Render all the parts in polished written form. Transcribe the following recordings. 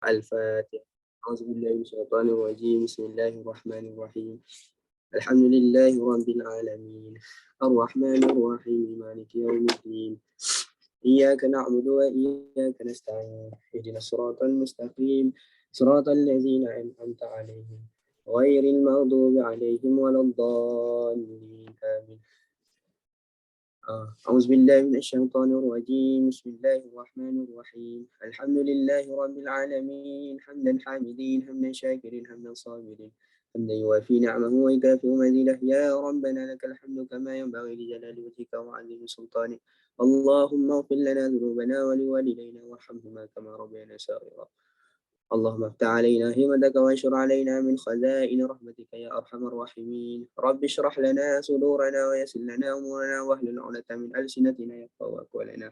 الفاتحة. أعوذ بالله من الشيطان الرجيم. بسم الله الرحمن الرحيم. الحمد لله رب العالمين الرحمن الرحيم مالك يوم الدين إياك نعبد وإياك نستعين اهدنا الصراط المستقيم صراط الذين أنعمت عليهم غير المغضوب عليهم ولا الضالين آمين. أعوذ بالله من الشيطان الرجيم. بسم الله الرحمن الرحيم. الحمد لله رب العالمين حمدا حامدين حمدا شاكرين حمدا صابرين حمدا يوافي نعمه ويكافئ مزيده. يا ربنا لك الحمد كما ينبغي لجلال وجهك وعظيم سلطانك. اللهم اغفر لنا ذنوبنا ولوالدينا وارحمهما كما ربيانا صغيرا. اللهم افتح علينا همتك وانشر علينا من خزائن رحمتك يا أرحم الراحمين. رب اشرح لنا صدورنا ويسر لنا أمورنا واحلل عقدة من ألسنتنا يفقهوا قولنا.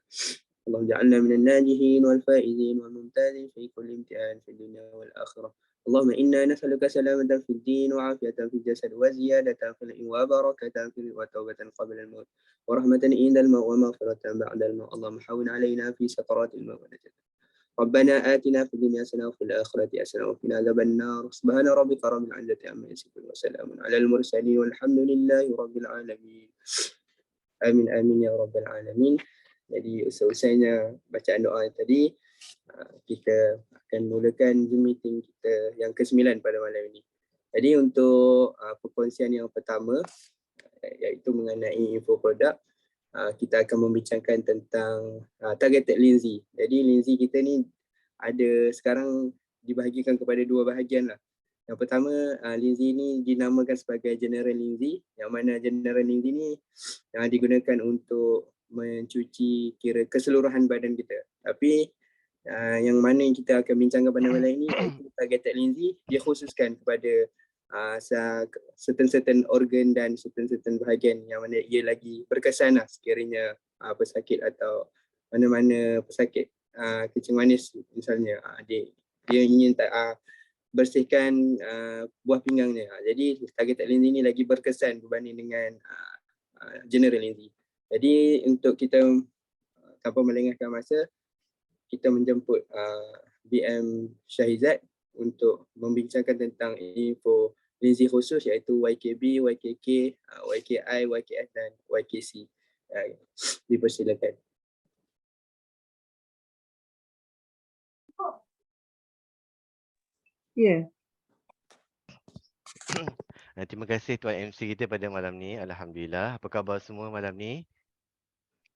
اللهم اجعلنا من الناجحين والفائزين والممتازين في كل امتحان في الدنيا والآخرة. اللهم إنا نسألك سلامة في الدين وعافية في الجسد وزيادة في العلم وبركة في وتوبة قبل الموت ورحمة عند الموت ومغفرة بعد الموت. اللهم حول علينا في سكرات الموت. ربنا آتنا في الدنيا حسنة وفي الآخرة حسنة وقنا عذاب النار. سبحان ربك رب العزة عما يصفون وسلام على المرسلين والحمد لله رب العالمين. Amin amin ya rabbal alamin. Jadi usai-usainya bacaan doa tadi, kita akan mulakan Zoom meeting kita yang ke-9 pada malam ini. Jadi untuk perkongsian yang pertama iaitu mengenai info produk, kita akan membincangkan tentang targeted Lindsay. Jadi Lindsay kita ni ada sekarang dibahagikan kepada dua bahagian lah. Yang pertama, Lindsay ni dinamakan sebagai General Lindsay, yang mana General Lindsay ni digunakan untuk mencuci kira keseluruhan badan kita. Tapi yang mana yang kita akan bincangkan pada malam ini iaitu targeted Lindsay, dia khususkan kepada certain organ dan certain bahagian yang mana ia lagi berkesan lah sekiranya pesakit atau mana-mana pesakit kencing manis misalnya dia ingin bersihkan buah pinggangnya. Jadi targeted Lindsay ni lagi berkesan berbanding dengan General Lindsay. Jadi untuk kita tanpa melengahkan masa, kita menjemput BM Syahizat untuk membincangkan tentang info Lindsay khusus iaitu YKB, YKK, YKI, YKS dan YKC. Dipersilakan. Ya. Terima kasih Tuan MC kita pada malam ni. Alhamdulillah. Apa khabar semua malam ni?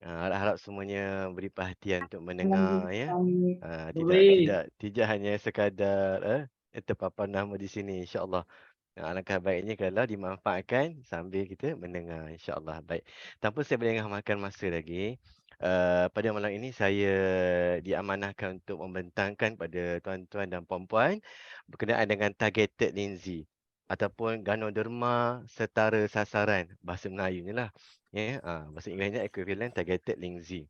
Harap semuanya beri perhatian untuk mendengar ya. Tidak hanya sekadar terpapar nama di sini, insya-Allah. Alangkah baiknya kalau dimanfaatkan sambil kita mendengar, insya-Allah. Baik. Tanpa saya melengahkan masa lagi, pada malam ini saya diamanahkan untuk membentangkan pada tuan-tuan dan puan-puan berkenaan dengan targeted Lindsay ataupun ganoderma setara sasaran, bahasa Melayunya lah. Ya, bahasa Inggerisnya equivalent targeted Lindsay.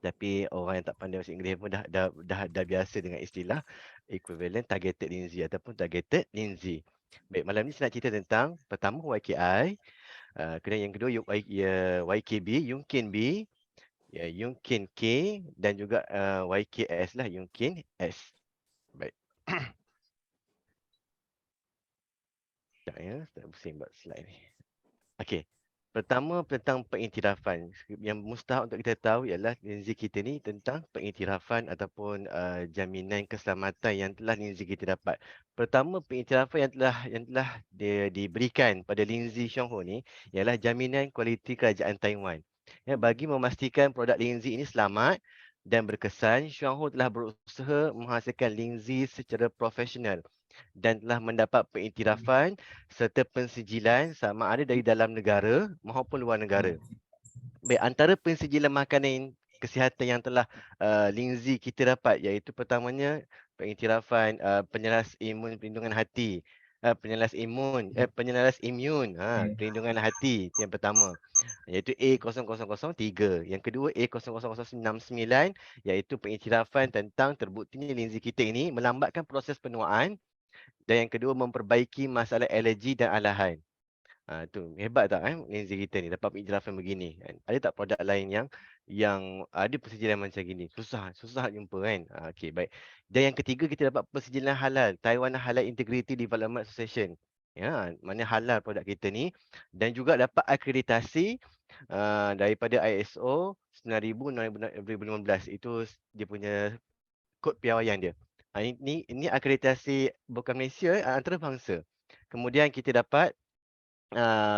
Tapi orang yang tak pandai bahasa Inggeris pun dah biasa dengan istilah equivalent targeted Lindsay ataupun targeted Lindsay. Baik, malam ni saya nak cerita tentang pertama YKI, kemudian yang kedua YKB, Yungkin B, Yungkin K dan juga YKS lah, Yungkin S. Baik. Sekejap ya, saya pusing buat slide ni. Okey. Pertama tentang pengiktirafan. Yang mustahak untuk kita tahu ialah Lindsay kita ni tentang pengiktirafan ataupun jaminan keselamatan yang telah Lindsay kita dapat. Pertama, pengiktirafan yang telah diberikan pada Lindsay Xionghu ni ialah jaminan kualiti kerajaan Taiwan. Ya, bagi memastikan produk Lindsay ini selamat dan berkesan, Xionghu telah berusaha menghasilkan Lindsay secara profesional dan telah mendapat pengiktirafan serta pensijilan sama ada dari dalam negara maupun luar negara. Baik, antara pensijilan makanan kesihatan yang telah Lindsay kita dapat iaitu pertamanya pengiktirafan penyelas imun perlindungan hati, penyelas imun perlindungan hati yang pertama iaitu A0003, yang kedua A00069 iaitu pengiktirafan tentang terbuktinya Lindsay kita ini melambatkan proses penuaan. Dan yang kedua, memperbaiki masalah alergi dan alahan. Tu hebat tak Lindsay kita ni dapat pengiktirafan begini kan. Ada tak produk lain yang ada persejilan macam gini? Susah nak jumpa kan. Okey, baik. Dan yang ketiga kita dapat persejilan halal, Taiwan Halal Integrity Development Association. Ya, mana halal produk kita ni dan juga dapat akreditasi daripada ISO 9000 2015. Itu dia punya kod piawaian dia. Ini akreditasi bukan Malaysia, antarabangsa. Kemudian kita dapat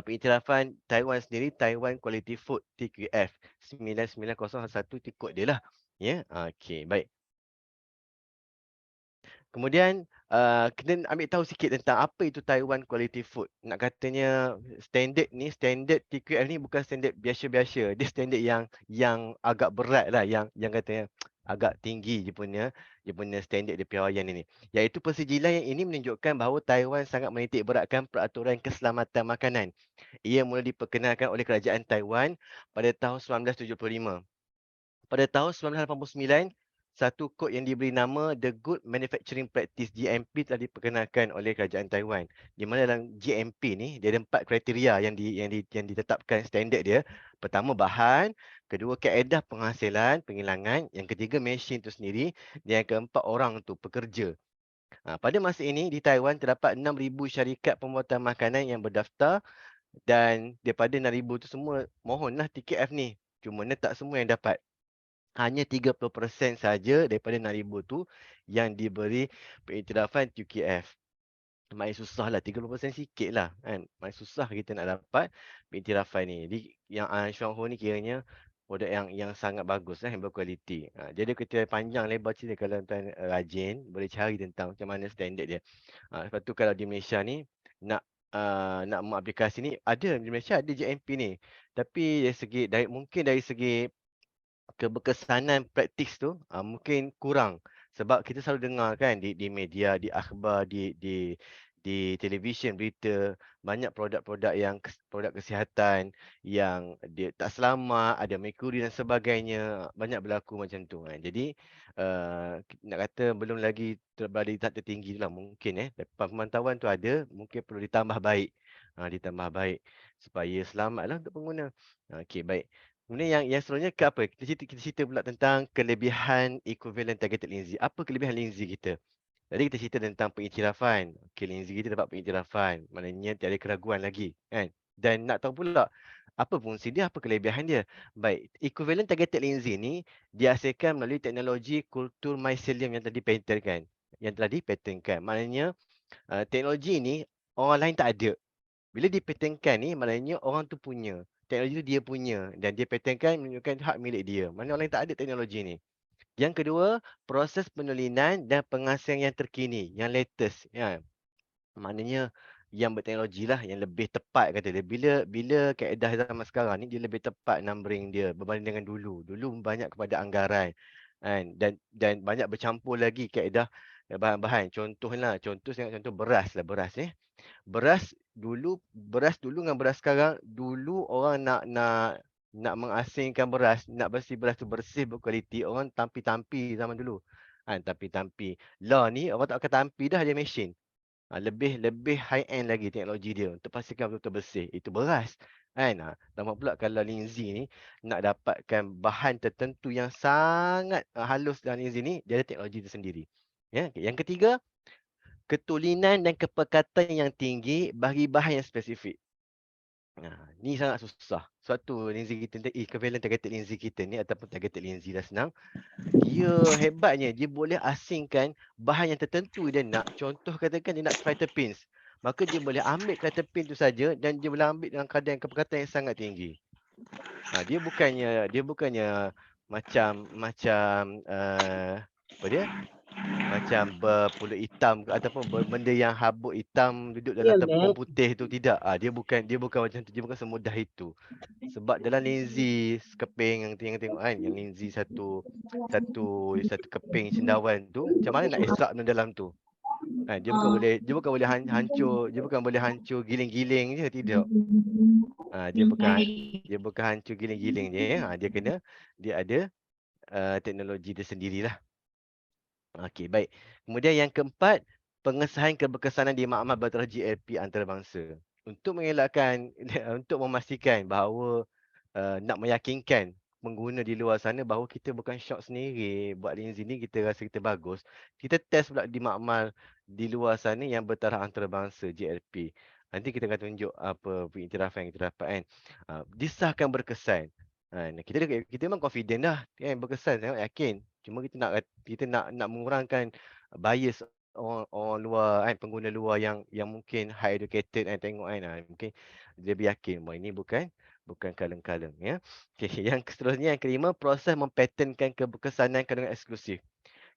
pengiktirafan Taiwan sendiri, Taiwan Quality Food TQF 99001 tu kod dia lah. Ya, okey, baik. Kemudian kena ambil tahu sikit tentang apa itu Taiwan Quality Food. Nak katanya standard TQF ni bukan standard biasa-biasa. Dia standard yang agak berat lah, yang katanya agak tinggi dia punya standard dia piawaian ini. Iaitu persejilan yang ini menunjukkan bahawa Taiwan sangat menitik beratkan peraturan keselamatan makanan. Ia mula diperkenalkan oleh kerajaan Taiwan pada tahun 1975. Pada tahun 1989, satu kod yang diberi nama The Good Manufacturing Practice GMP telah diperkenalkan oleh kerajaan Taiwan. Di mana dalam GMP ni dia ada 4 kriteria yang ditetapkan standard dia. Pertama bahan, kedua kaedah penghasilan, penghilangan, yang ketiga mesin itu sendiri, dan yang keempat orang tu pekerja. Pada masa ini di Taiwan terdapat 6,000 syarikat pembuatan makanan yang berdaftar dan daripada 6,000 tu semua mohonlah TKF ni. Cuma tak semua yang dapat. Hanya 30% saja daripada 6,000 tu yang diberi pengiktirafan TQF. Makin susah lah, 30% sikit lah kan. Makin susah kita nak dapat pengiktirafan ni. Jadi yang Shuanghu ni kiranya produk yang sangat bagus lah, yang berkualiti. Jadi kita panjang lebar cerita kalau tuan rajin, boleh cari tentang macam mana standard dia. Lepas tu kalau di Malaysia ni nak mengaplikasi ni, ada di Malaysia ada JMP ni. Tapi mungkin dari segi keberkesanan praktis tu mungkin kurang sebab kita selalu dengar kan di media, di akhbar, di televisyen berita banyak produk-produk produk kesihatan yang dia tak selamat, ada merkuri dan sebagainya, banyak berlaku macam tu kan. Jadi nak kata belum lagi berada di tahap tertinggi lah mungkin pemantauan tu ada, mungkin perlu ditambah baik. Ditambah baik supaya selamatlah untuk pengguna. Okey, baik. Kemudian yang seterusnya ke apa? Kita cerita pula tentang kelebihan equivalent targeted Lindsay. Apa kelebihan Lindsay kita? Tadi kita cerita tentang pengiktirafan. Okey, Lindsay kita dapat pengiktirafan. Maknanya tiada keraguan lagi, kan? Dan nak tahu pula apa fungsi dia, apa kelebihan dia. Baik, equivalent targeted Lindsay ni dihasilkan melalui teknologi kultur mycelium yang telah dipatenkan. Maknanya teknologi ni orang lain tak ada. Bila dipatenkan ni maknanya orang tu punya. Teknologi tu dia punya dan dia patenkan menunjukkan hak milik dia. Mana orang lain tak ada teknologi ni. Yang kedua, proses penulinan dan pengasihan yang terkini, yang latest. Ya. Maknanya yang berteknologi lah, yang lebih tepat kata dia. Bila kaedah zaman sekarang ni, dia lebih tepat numbering dia berbanding dengan dulu. Dulu banyak kepada anggaran. Kan? Dan banyak bercampur lagi kaedah bahan-bahan. Contoh beras lah, beras dulu dengan beras sekarang. Dulu orang nak mengasingkan beras, nak bersih beras tu bersih berkualiti, orang tampi-tampi zaman dulu. Kan, tampi-tampi. Lah ni orang tak akan tampi dah, dia mesin. Lebih high end lagi teknologi dia untuk pastikan betul-betul bersih. Itu beras. Kan? Tambah pula kalau Lindsay ni nak dapatkan bahan tertentu yang sangat halus dalam Lindsay ni, dia ada teknologi tersendiri. Ya, okay. Yang ketiga, ketulinan dan kepekatan yang tinggi bagi bahan yang spesifik. Ni sangat susah. Suatu Lindsay kita ni, equivalent targeted Lindsay kita ni ataupun targeted Lindsay dah senang. Dia hebatnya, dia boleh asingkan bahan yang tertentu dia nak. Contoh katakan dia nak triterpenes. Maka dia boleh ambil triterpene tu saja dan dia boleh ambil dalam kadar kepekatan yang sangat tinggi. Dia bukannya macam apa dia? Macam berpulut hitam ataupun benda yang habuk hitam duduk dalam tepung putih tu, tidak. Dia bukan macam tu, dia bukan semudah itu. Sebab dalam Lindsay keping yang tengok kan, yang Lindsay satu keping cendawan tu, macam mana nak extract dalam tu? Dia bukan boleh hancur giling-giling je, tidak. Dia bukan hancur giling-giling je. Dia ada teknologi dia sendirilah. Okey, baik. Kemudian yang keempat, pengesahan keberkesanan di makmal bertaraf GLP antarabangsa. untuk mengelakkan untuk memastikan bahawa nak meyakinkan pengguna di luar sana bahawa kita bukan syok sendiri buat linzi ni kita rasa kita bagus. Kita test pula di makmal di luar sana yang bertaraf antarabangsa JLP. Nanti kita akan tunjuk apa pengiktirafan yang kita dapat kan. Disahkan berkesan. Kita memang confident dah kan berkesan sangat yakin. Cuma kita nak mengurangkan bias orang luar kan pengguna luar yang mungkin high educated kan tengok kan mungkin dia lebih yakin bahawa ini bukan kaleng-kaleng ya. Okey, yang seterusnya yang kelima, proses mempatentkan keberkesanan kandungan eksklusif.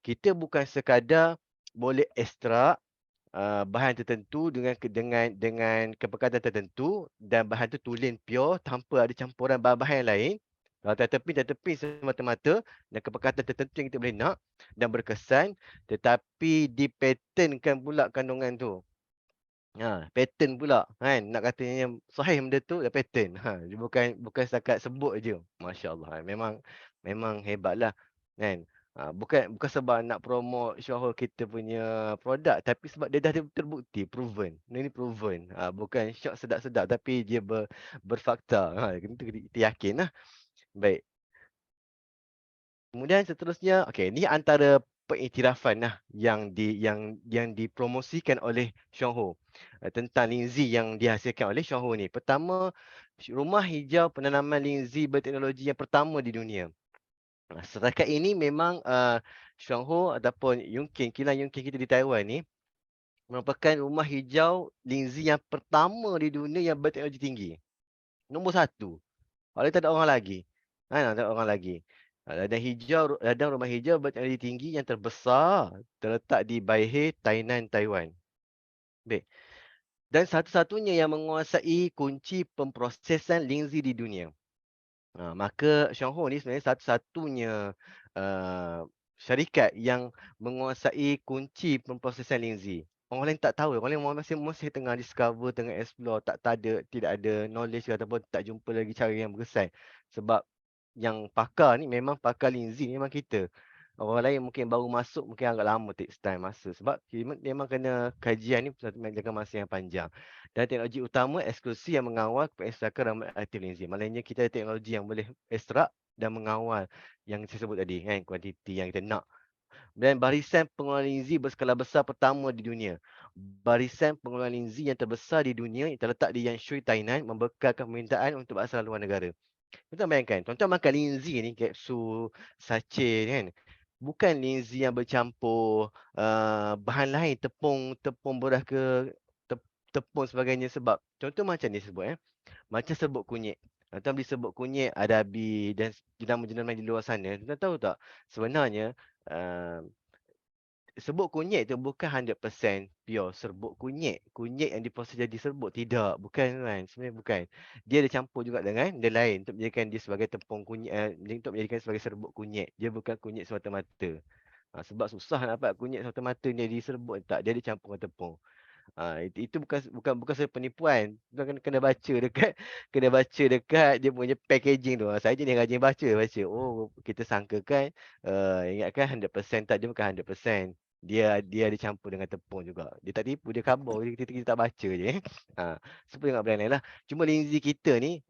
Kita bukan sekadar boleh ekstrak bahan tertentu dengan kepekatan tertentu dan bahan tu tulen pure tanpa ada campuran bahan-bahan yang lain. Tetapi semata-mata dan kepekatan tertentu yang kita boleh nak dan berkesan tetapi dipatentkan pula kandungan tu. Pattern pula kan, nak katanya sahih benda tu dah pattern. Dia bukan setakat sebut je. Masya-Allah, memang hebatlah kan. Bukan sebab nak promote Syahul kita punya produk tapi sebab dia dah terbukti, proven. Ini proven. Bukan syok sedap-sedap tapi dia berfakta. Kita yakinlah. Baik. Kemudian seterusnya, okey, ni antara pengiktirafan lah yang dipromosikan oleh Syonho tentang linzi yang dihasilkan oleh Syonho ni. Pertama, rumah hijau penanaman linzi berteknologi yang pertama di dunia. Setakat ini memang Syonho ataupun kilang Yunkin kita di Taiwan ni merupakan rumah hijau linzi yang pertama di dunia yang berteknologi tinggi. Nombor satu. Kalau tak ada orang lagi. Tak ada orang lagi. Ladang rumah hijau berteknologi tinggi yang terbesar terletak di Baihe, Tainan, Taiwan. Baik. Dan satu-satunya yang menguasai kunci pemprosesan linzi di dunia. Maka Xiaohu ni sebenarnya satu-satunya uh, syarikat yang menguasai kunci pemprosesan linzi. Orang lain tak tahu. Orang lain masih tengah discover, tengah explore, tidak ada knowledge ataupun tak jumpa lagi cara yang berkesan. Sebab yang pakar ni memang pakar linzi memang kita. Orang lain mungkin baru masuk mungkin agak lama takes time masa sebab memang kena kajian ni jangka masa yang panjang. Dan teknologi utama eksklusif yang mengawal pengekstrakan ramuan aktif linzi. Maknanya kita ada teknologi yang boleh ekstrak dan mengawal yang saya sebut tadi kan kuantiti yang kita nak. Dan barisan pengeluaran linzi berskala besar pertama di dunia. Barisan pengeluaran linzi yang terbesar di dunia yang terletak di Yanshui, Tainan membekalkan permintaan untuk asal luar negara. Tuan-tuan bayangkan, tuan-tuan makan linzi ni, kapsul, sachet kan. Bukan linzi yang bercampur bahan lain, tepung beras ke tepung sebagainya sebab contoh macam ni sebut macam serbuk kunyit. Tuan beli serbuk kunyit Adabi dan jenama-jenama di luar sana. Tuan tahu tak sebenarnya uh, serbuk kunyit tu bukan 100% pure serbuk kunyit. Kunyit yang diproses jadi serbuk. Tidak. Bukan kan. Sebenarnya bukan. Dia ada campur juga dengan dia lain untuk menjadikan dia sebagai tepung kunyit. Untuk menjadikan sebagai serbuk kunyit. Dia bukan kunyit semata-mata. Sebab susah nak dapat kunyit semata-mata ni jadi serbuk. Tak. Dia ada campur dengan tepung. Itu bukan saya penipuan. Tuan kena baca dekat kena baca dekat dia punya packaging tu. Saya je ni rajin baca. Oh, kita sangkakan ingatkan 100% tak, dia bukan 100%. Dia ada campur dengan tepung juga. Dia tak tipu, dia khabar. Kita tak baca je. Seperti dengan brand lain lah. Cuma linzi kita ni,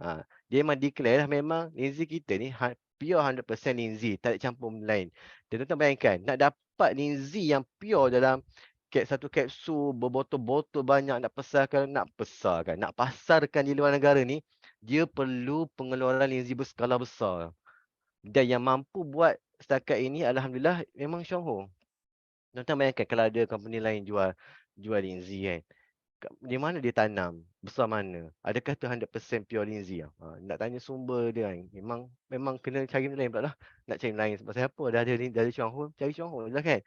dia memang declare lah memang linzi kita ni pure 100% linzi, tak ada campur benda lain. Dan tuan-tuan bayangkan, nak dapat linzi yang pure dalam satu kapsul berbotol-botol banyak nak pasarkan di luar negara ni, dia perlu pengeluaran linzi berskala besar. Dan yang mampu buat setakat ini alhamdulillah memang Xiaohu. Tuan-tuan bayangkan kalau ada company lain jual linzi kan. Di mana dia tanam? Besar mana? Adakah tu 100% pure linzi? Nak tanya sumber dia kan. Memang kena cari benda lain pula lah. Nak cari lain sebab siapa dah ada Xiaohu, cari Xiaohu je lah kan.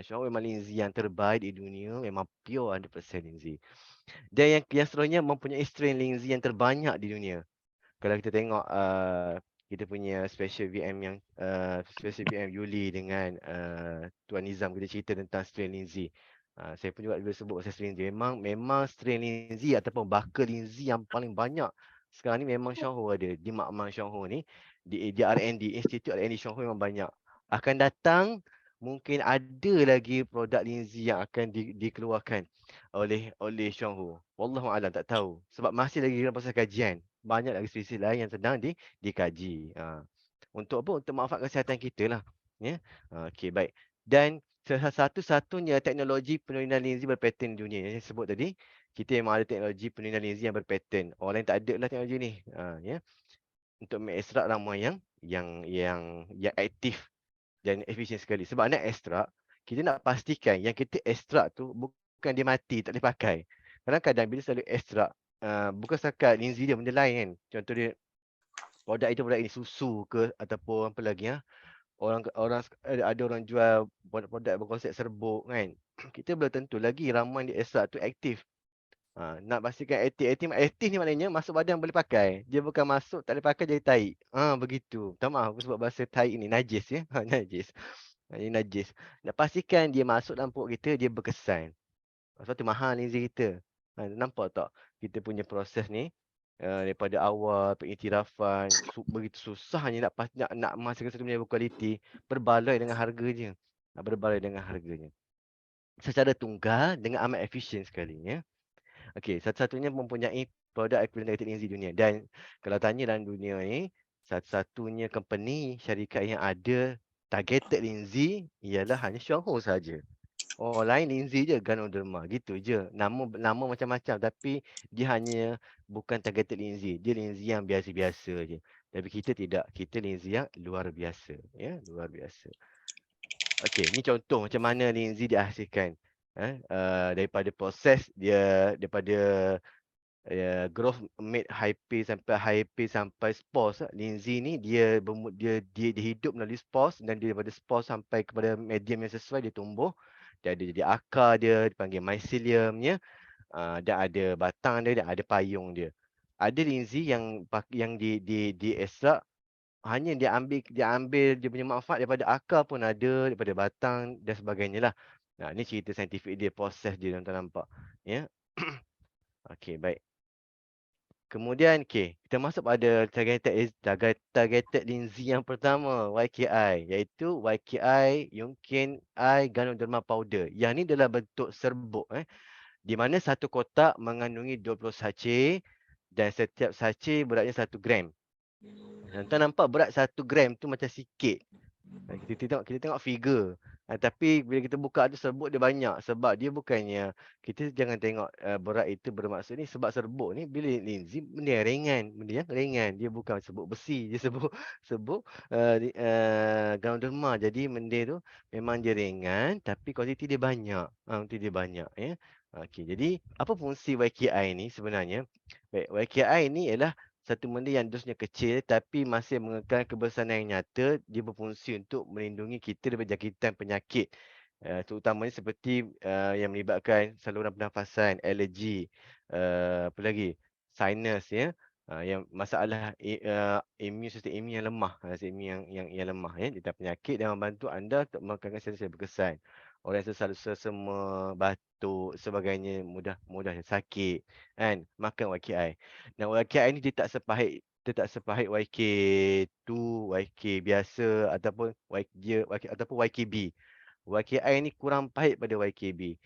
Xiaohu memang linzi yang terbaik di dunia, memang pure 100% linzi. Dan yang seterusnya mempunyai strain linzi yang terbanyak di dunia. Kalau kita tengok kita punya special VM yang special VM Yuli dengan Tuan Nizam, kita cerita tentang strain linzi. Saya pun juga boleh sebut pasal strain linzi. Memang strain linzi ataupun bakal linzi yang paling banyak sekarang ni memang Xiaohu ada. Di makmal Xiaohu ni, di R&D, Institute R&D Xiaohu memang banyak. Akan datang mungkin ada lagi produk linzi yang akan dikeluarkan oleh Xuang Hu. Wallahualam, tak tahu. Sebab masih lagi dalam proses kajian. Banyak lagi spesies lain yang sedang dikaji. Untuk apa? Untuk manfaat kesihatan kita lah. Ya. Okey, baik. Dan satu-satunya teknologi penurunan linzi berpaten di dunia yang saya sebut tadi, kita memang ada teknologi penurunan linzi yang berpaten. Orang lain tak ada lah teknologi ni. Ya. Untuk mengekstrak ramuan yang aktif dan efisien sekali. Sebab nak ekstrak, kita nak pastikan yang kita ekstrak tu bukan dia mati, tak boleh pakai. Kadang-kadang bila selalu ekstrak, bukan setakat linzi dia, benda lain kan. Contoh dia, produk ini susu ke ataupun apa lagi orang orang ada orang jual produk berkonsep serbuk kan. Kita belum tentu lagi ramuan di ekstrak tu aktif. Nak pastikan aktif ni maknanya masuk badan boleh pakai. Dia bukan masuk tak boleh pakai jadi tahi. Begitu. Minta maaf aku sebab bahasa tahi ni najis ya. Najis. Ini najis. Nak pastikan dia masuk dalam perut kita, dia berkesan. Sebab tu mahal linzi kita. Nampak tak kita punya proses ni daripada awal pengiktirafan begitu susahnya nak menghasilkan satu benda yang berkualiti, berbaloi dengan harga je. Berbaloi dengan harganya. Secara tunggal dengan amat efisien sekali ya. Okey, satu-satunya mempunyai produk ekuivalen targeted linzi dunia. Dan kalau tanya dalam dunia ni, satu-satunya company syarikat yang ada targeted linzi ialah hanya Xiaohu saja. Orang lain linzi je, Ganoderma. Gitu je. Nama macam-macam tapi dia hanya bukan targeted linzi. Dia linzi yang biasa-biasa je. Tapi kita tidak. Kita linzi yang luar biasa. Ya, luar biasa. Okey, ni contoh macam mana linzi dihasilkan. Daripada proses dia, daripada growth made high pace sampai spores. Linzi ni dia hidup melalui spores dan dia daripada spores sampai kepada medium yang sesuai dia tumbuh. Dia ada jadi akar dia dipanggil mycelium ya. Dan ada batang dia dan ada payung dia. Ada linzi yang di ekstrak hanya dia ambil dia punya manfaat daripada akar pun ada, daripada batang dan sebagainya lah. Nah, ni cerita saintifik dia, proses dia tuan-tuan nampak. Ya. Okey, baik. Kemudian, kita masuk pada targeted linzi yang pertama, YKI, iaitu YKI Yunkin I Ganoderma Powder. Yang ni dalam bentuk serbuk, di mana satu kotak mengandungi 20 sachet dan setiap sachet beratnya 1 gram. Tuan-tuan nampak berat 1 gram tu macam sikit. Kita tengok figure. Tapi bila kita buka tu serbuk dia banyak sebab dia bukannya kita jangan tengok berat itu bermaksud ni sebab serbuk ni bila linzi benda yang ringan, dia bukan serbuk besi, dia serbuk Ganoderma. Jadi benda tu memang dia ringan tapi kuantiti dia banyak. Kuantiti dia banyak ya. Okey, jadi apa fungsi YKI ni sebenarnya? Baik, YKI ni ialah satu benda yang dosnya kecil tapi masih mengekalkan kebersanan yang nyata. Dia berfungsi untuk melindungi kita daripada jangkitan penyakit terutamanya seperti yang melibatkan saluran pernafasan, alergi, apa lagi, sinus ya. Yang masalah immune sistem imun yang lemah, sistem imun yang lemah ya, tentang penyakit dan membantu anda untuk mengekangkan sel-sel berkesan. Orang yang selalu sesama, batuk, sebagainya, mudah sakit kan, makan YKI. Dan YKI ni dia tak sepahit YK2, YK biasa ataupun YKB. YKI ni kurang pahit pada YKB.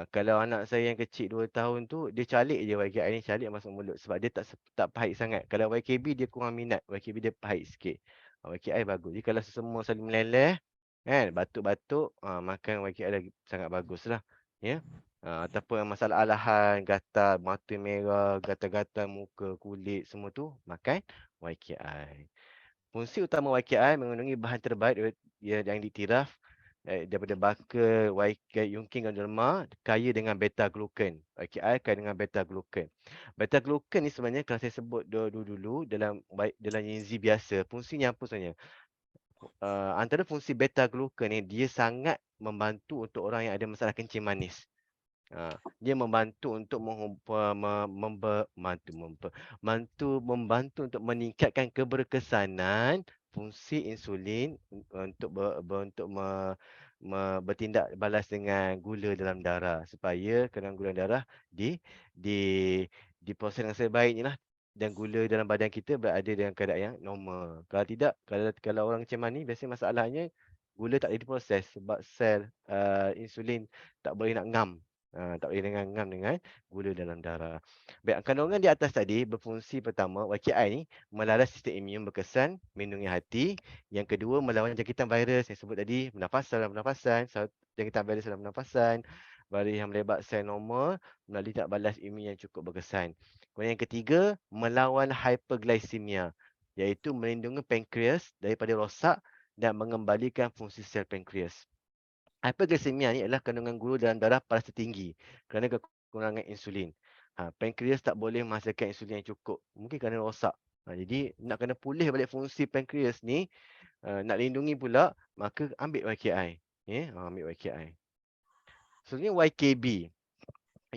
Kalau anak saya yang kecil 2 tahun tu dia calik je YKI ni, calik masuk mulut sebab dia tak pahit sangat. Kalau YKB dia kurang minat, YKB dia pahit sikit. YKI bagus. Jadi kalau semua saling meleleh kan, batuk-batuk, makan YKI lagi sangat baguslah. Ya. Ataupun masalah alahan, gatal, mata merah, gatal-gatal muka, kulit semua tu, makan YKI. Fungsi utama YKI mengandungi bahan terbaik yang diiktiraf daripada baka Yunkin Ganoderma, kaya dengan beta glucan. YKI kaya dengan beta glucan. Beta glucan ni sebenarnya kalau saya sebut dulu dalam linzi biasa, fungsinya apa sebenarnya? Antara fungsi beta glucan ni dia sangat membantu untuk orang yang ada masalah kencing manis. Dia membantu untuk membantu untuk meningkatkan keberkesanan fungsi insulin untuk bertindak balas dengan gula dalam darah supaya kadar gula darah di diproses dengan sebaiknya lah dan gula dalam badan kita berada dalam keadaan yang normal. Kalau tidak, kalau orang kencing manis biasanya masalahnya gula tak boleh diproses sebab sel insulin tak boleh nak ngam. Tak boleh dengan ngam dengan gula dalam darah. Baik, kandungan di atas tadi berfungsi pertama, YKI ni melaras sistem imun berkesan, melindungi hati. Yang kedua, melawan jangkitan virus yang sebut tadi, pernafasan, jangkitan virus dalam pernafasan, virus yang melebat sel normal melalui tak balas imun yang cukup berkesan. Kemudian yang ketiga, melawan hyperglycemia, iaitu melindungi pankreas daripada rosak dan mengembalikan fungsi sel pankreas. Hyperglycemia ni adalah kandungan gula dalam darah paras tertinggi kerana kekurangan insulin. Pankreas tak boleh menghasilkan insulin yang cukup. Mungkin kerana rosak. Jadi nak kena pulih balik fungsi pankreas ni, nak lindungi pula, maka ambil YKI. Ambil YKI. Selanjutnya YKB.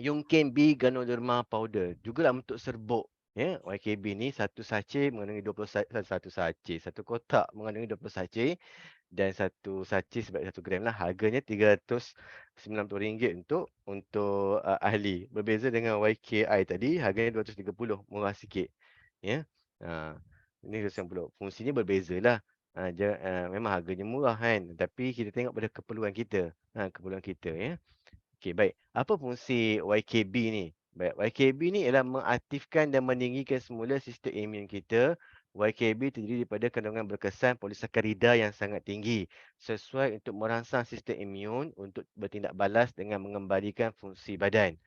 Yungkin B Ganoderma powder. Juga dalam bentuk serbuk. YKB ni satu sachet mengandungi 20 sachet. Satu kotak mengandungi 20 sachet. Dan satu sachet sebanyak 1 gram lah. Harganya RM390 untuk ahli. Berbeza dengan YKI tadi, harganya RM230, murah sikit. Ya. Ini RM290. Fungsinya berbeza lah. Memang harganya murah kan. Tapi kita tengok pada keperluan kita. Keperluan kita ya. Okey, baik. Apa fungsi YKB ni? Baik, YKB ni ialah mengaktifkan dan meninggikan semula sistem imun kita. YKB terdiri daripada kandungan berkesan polisakarida yang sangat tinggi, sesuai untuk merangsang sistem imun untuk bertindak balas dengan mengembalikan fungsi badan.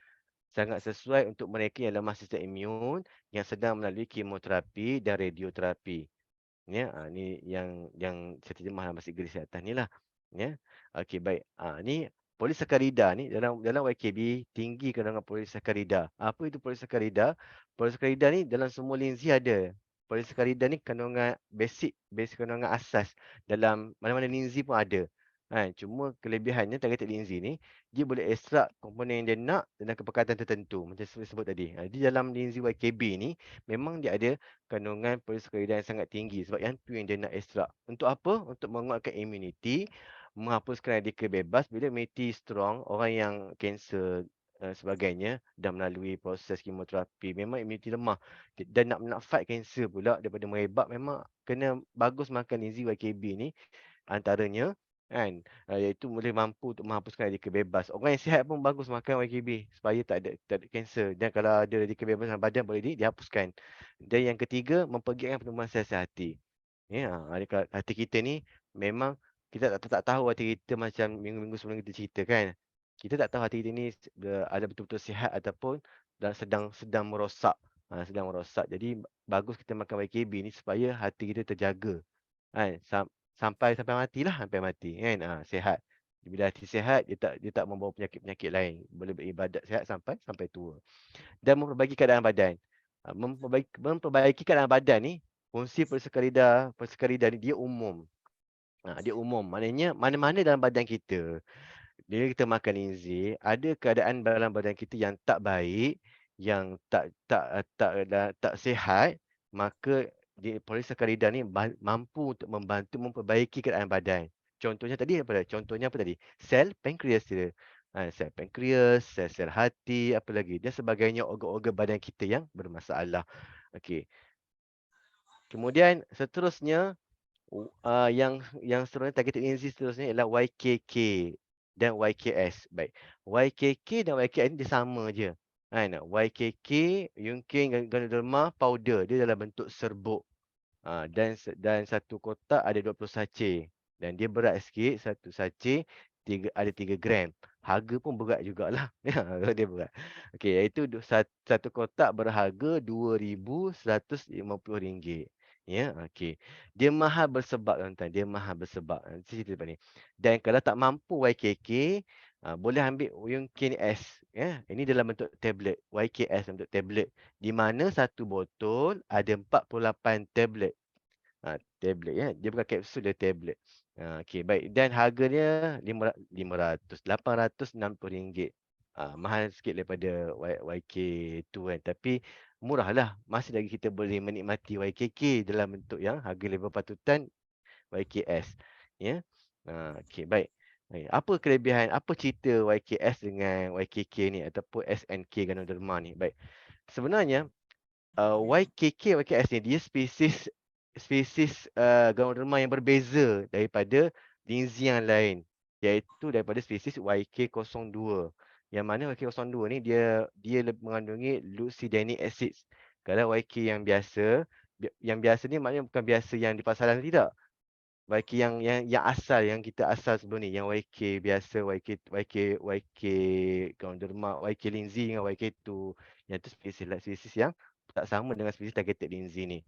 Sangat sesuai untuk mereka yang lemah sistem imun yang sedang melalui kemoterapi dan radioterapi. Ni yang saya terjemah dalam bahasa Inggeris di atas ni lah. Ya. Okey, baik. Ni polisakarida ni dalam YKB tinggi kandungan polisakarida. Apa itu polisakarida? Polisakarida ni dalam semua linzi ada. Polisakarida ni kandungan basic kandungan asas dalam mana-mana linzi pun ada. Cuma kelebihannya targeted linzi ni dia boleh ekstrak komponen yang dia nak dengan kepekatan tertentu macam saya sebut tadi. Di dalam linzi YKB ni memang dia ada kandungan polisakarida yang sangat tinggi sebab yang tu yang dia nak ekstrak. Untuk apa? Untuk menguatkan imuniti, menghapuskan radikal bebas bila imuniti strong, orang yang kanser sebagainya dah melalui proses kemoterapi, memang imuniti lemah dan nak fight kanser pula daripada merebak, memang kena bagus makan linzi YKB ni antaranya kan, iaitu boleh mampu untuk menghapuskan radikal bebas. Orang yang sihat pun bagus makan YKB supaya tak ada kanser, dan kalau ada radikal bebas dalam badan boleh dihapuskan. Dan yang ketiga, mempergiatkan pertumbuhan sel-sel hati. Hati kita ni memang kita tak tahu hati kita macam minggu-minggu sebelum kita cerita kan. Kita tak tahu hati kita ni ada betul-betul sihat ataupun sedang merosak. Sedang merosak. Jadi bagus kita makan YKB ni supaya hati kita terjaga. Kan? Sampai matilah, sampai mati kan. Sihat. Bila hati sihat, dia tak membawa penyakit-penyakit lain. Boleh beribadat sihat sampai tua. Dan memperbaiki keadaan badan. Memperbaiki keadaan badan ni, fungsi polisakarida ni dia umum. Dia umum. Maknanya mana-mana dalam badan kita, bila kita makan linzi, ada keadaan dalam badan kita yang tak baik, yang tak sihat, maka polisakarida ni mampu untuk membantu memperbaiki keadaan badan. Contohnya apa tadi? Sel pankreas dia. Sel pankreas, sel hati, apa lagi? Dan sebagainya organ-organ badan kita yang bermasalah. Okey. Kemudian seterusnya, yang seterusnya targeted linzi seterusnya ialah YKK dan YKS. Baik. YKK dan YKS ni dia sama je. Kan? YKK, Yungkin Ganoderma powder, dia dalam bentuk serbuk. Dan satu kotak ada 20 sachet. Dan dia berat sikit, satu sachet ada 3 gram. Harga pun berat jugalah. Dia berat. Okey, iaitu satu kotak berharga RM2,150. Ya, okey. Dia mahal bersebab tuan-tuan, dia mahal bersebab. Nanti cerita lepas ni. Dan kalau tak mampu YKK, boleh ambil Yungkin S. Ya, ini dalam bentuk tablet. YKS dalam bentuk tablet. Di mana satu botol ada 48 tablet. Tablet ya. Dia bukan kapsul, dia tablet. Okey, baik. Dan harganya RM860. Mahal sikit daripada YK tu kan. Tapi murah lah. Masih lagi kita boleh menikmati YKK dalam bentuk yang harga level patutan YKS. Ya. Okey, baik. Apa kelebihan, apa cerita YKS dengan YKK ni ataupun SNK Ganoderma ni? Baik. Sebenarnya YKS ni dia spesies Ganoderma yang berbeza daripada linzi yang lain, iaitu daripada spesies YK02. Yang mana YK02 ni dia mengandungi lucidinic acids. Kalau YK yang biasa ni maknanya bukan biasa yang di pasaran, tidak. YK yang asal, yang kita asal sebelum ni, yang YK biasa, YK Ganoderma, YK linzi dengan YK2. Yang tu spesies yang tak sama dengan spesies targeted linzi ni.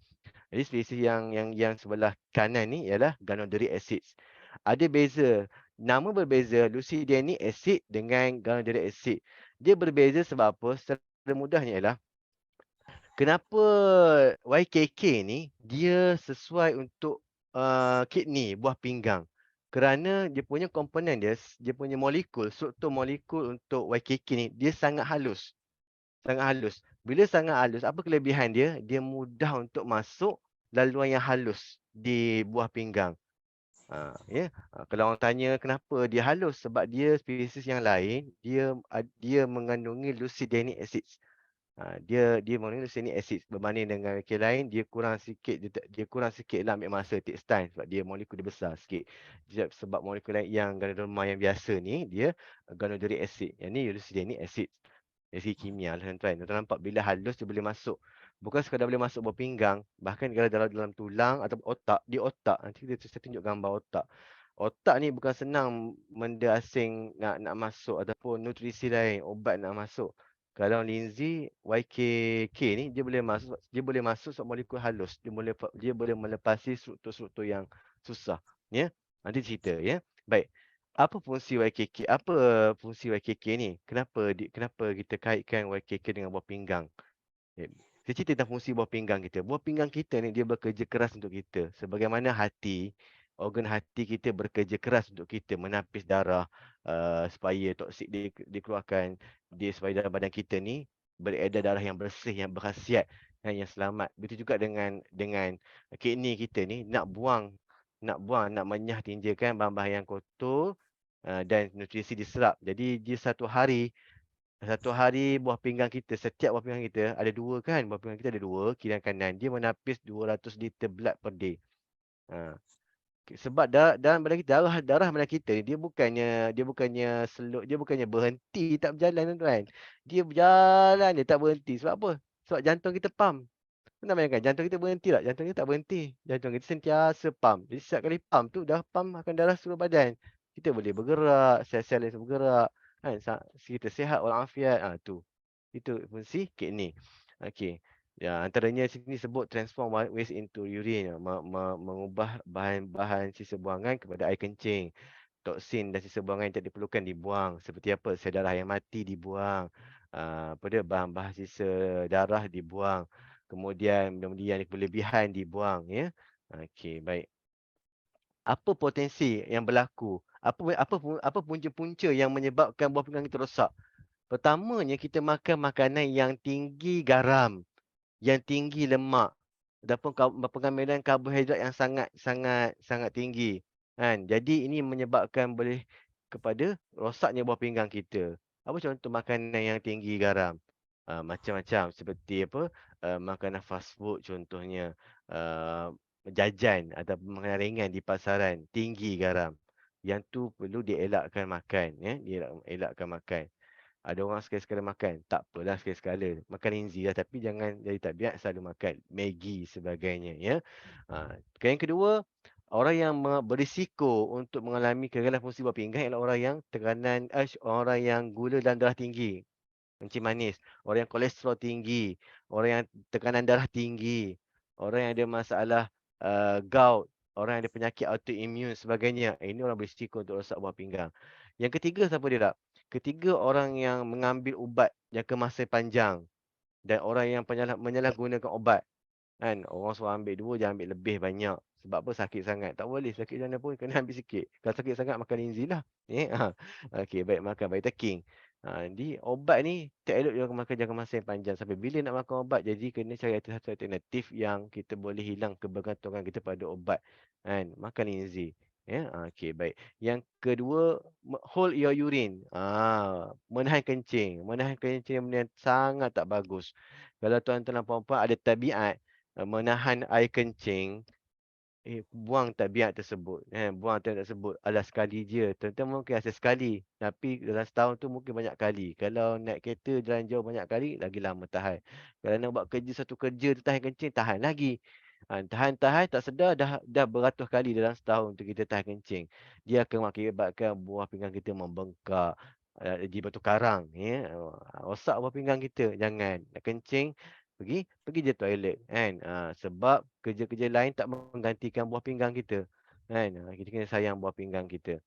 Jadi spesies yang sebelah kanan ni ialah Ganoderma acids. Ada beza, nama berbeza lucidinic acid dengan Ganoderma acid. Dia berbeza sebab apa? Secara mudahnya ialah kenapa YKK ni dia sesuai untuk kidney, buah pinggang. Kerana dia punya komponen dia punya struktur molekul untuk YKK ni dia sangat halus. Sangat halus. Bila sangat halus, apa kelebihan dia? Dia mudah untuk masuk laluan yang halus di buah pinggang. Kalau orang tanya kenapa dia halus, sebab dia spesies yang lain dia mengandungi lucidinic acids. Dia mengandungi lucidinic acids berbanding dengan wakil lain dia kurang sikit, dia kurang sikit lah, ambil masa, takes time sebab dia molekul dia besar sikit. Sebab molekul lain yang ganoderma yang biasa ni dia ganoderic acid, yang ni lucidinic acid. Dari segi kimia lah tuan-tuan. Tuan nampak bila halus dia boleh masuk. Bukan sekadar boleh masuk buah pinggang, bahkan kalau dalam tulang atau otak, di otak. Nanti saya tunjuk gambar otak. Otak ni bukan senang benda asing nak masuk ataupun nutrisi lain, obat nak masuk. Kalau linzi YKK ni dia boleh masuk sebab molekul halus. Dia boleh melepasi struktur-struktur yang susah, ya. Nanti cerita, ya. Baik. Apa fungsi YKK? Apa fungsi YKK ni? Kenapa kita kaitkan YKK dengan buah pinggang? Saya cerita tentang fungsi buah pinggang kita. Buah pinggang kita ni dia bekerja keras untuk kita. Sebagaimana organ hati kita bekerja keras untuk kita menapis darah supaya toksik dikeluarkan, supaya dalam badan kita ni beredar darah yang bersih, yang berkhasiat dan yang selamat. Begitu juga dengan kidney kita ni nak menyah tinjakan bahan-bahan yang kotor dan nutrisi diserap. Jadi dia satu hari setiap buah pinggang kita ada dua kan, buah pinggang kita ada dua, kiri dan kanan. Dia menapis 200 liter blood per day. Ha. Sebab dalam badan kita, darah badan kita ni dia bukannya berhenti tak berjalan tuan. Dia berjalan, dia tak berhenti. Sebab apa? Sebab jantung kita pump. Pernah bayangkan jantung kita berhenti tak? Jantung kita tak berhenti. Jantung kita sentiasa pump. Jadi setiap kali pump tu dah pump akan darah seluruh badan. Kita boleh bergerak, sel-sel lain bergerak. Kan? Kita sihat walafiat. Tu. Itu fungsi kidney. Okey. Ya, antaranya sini sebut transform waste into urine. Mengubah bahan-bahan sisa buangan kepada air kencing. Toksin dan sisa buangan yang tak diperlukan dibuang. Seperti apa? Sel darah yang mati dibuang. Bahan-bahan sisa darah dibuang. Kemudian benda-benda yang berlebihan dibuang, ya. Okey, baik. Apa potensi yang berlaku? Apa punca-punca yang menyebabkan buah pinggang kita rosak? Pertamanya, kita makan makanan yang tinggi garam, yang tinggi lemak, ataupun pengambilan karbohidrat yang sangat sangat sangat tinggi. Kan? Jadi ini menyebabkan boleh kepada rosaknya buah pinggang kita. Apa contoh makanan yang tinggi garam? Macam-macam seperti apa? Makanan fast food contohnya, jajan atau makanan ringan di pasaran tinggi garam. Yang tu perlu dielakkan makan, ya, elakkan makan. Ada orang sekali-sekala makan, tak apalah sekali-sekala. Makan linzi lah, tapi jangan jadi tabiat selalu makan. Maggi sebagainya, ya. Yang kedua, orang yang berisiko untuk mengalami kegagalan fungsi buah pinggang ialah orang yang gula dalam darah tinggi, kencing manis, orang yang kolesterol tinggi, orang yang tekanan darah tinggi, orang yang ada masalah gout, orang yang ada penyakit autoimun sebagainya. Ini orang berisiko untuk rosak buah pinggang. Yang ketiga siapa dia tak? Ketiga, orang yang mengambil ubat jangka masa panjang dan orang yang menyalahgunakan ubat. Kan, orang suruh ambil 2, jangan ambil lebih banyak. Sebab apa? Sakit sangat. Tak boleh, sakit mana pun kena ambil sikit. Kalau sakit sangat, makan linzi lah. Okey, baik, makan Vitaking. Jadi obat ni tak elok juga makan jangka masa yang panjang. Sampai bila nak makan obat, jadi kena cari satu alternatif yang kita boleh hilang kebergantungan kita pada obat. Kan, makan linzi. Ya, okey, baik. Yang kedua, hold your urine. Menahan kencing. Menahan kencing benda yang sangat tak bagus. Kalau tuan-tuan dan puan-puan ada tabiat menahan air kencing, buang tabiat tersebut. Buang tabiat tersebut adalah sekali je. Tuan-tuan mungkin rasa sekali. Tapi dalam setahun tu mungkin banyak kali. Kalau naik kereta jalan jauh banyak kali, lagi lama tahan. Kalau nak buat kerja satu kerja tu tahan kencing, tahan lagi. Tahan-tahan tak sedar dah beratus kali dalam setahun tu kita tahan kencing. Dia akan mengakibatkan buah pinggang kita membengkak. Di batu karang. Ya. Rosak buah pinggang kita. Jangan. Nak kencing, pergi je toilet kan. Sebab kerja-kerja lain tak menggantikan buah pinggang kita kan. Kita kena sayang buah pinggang kita.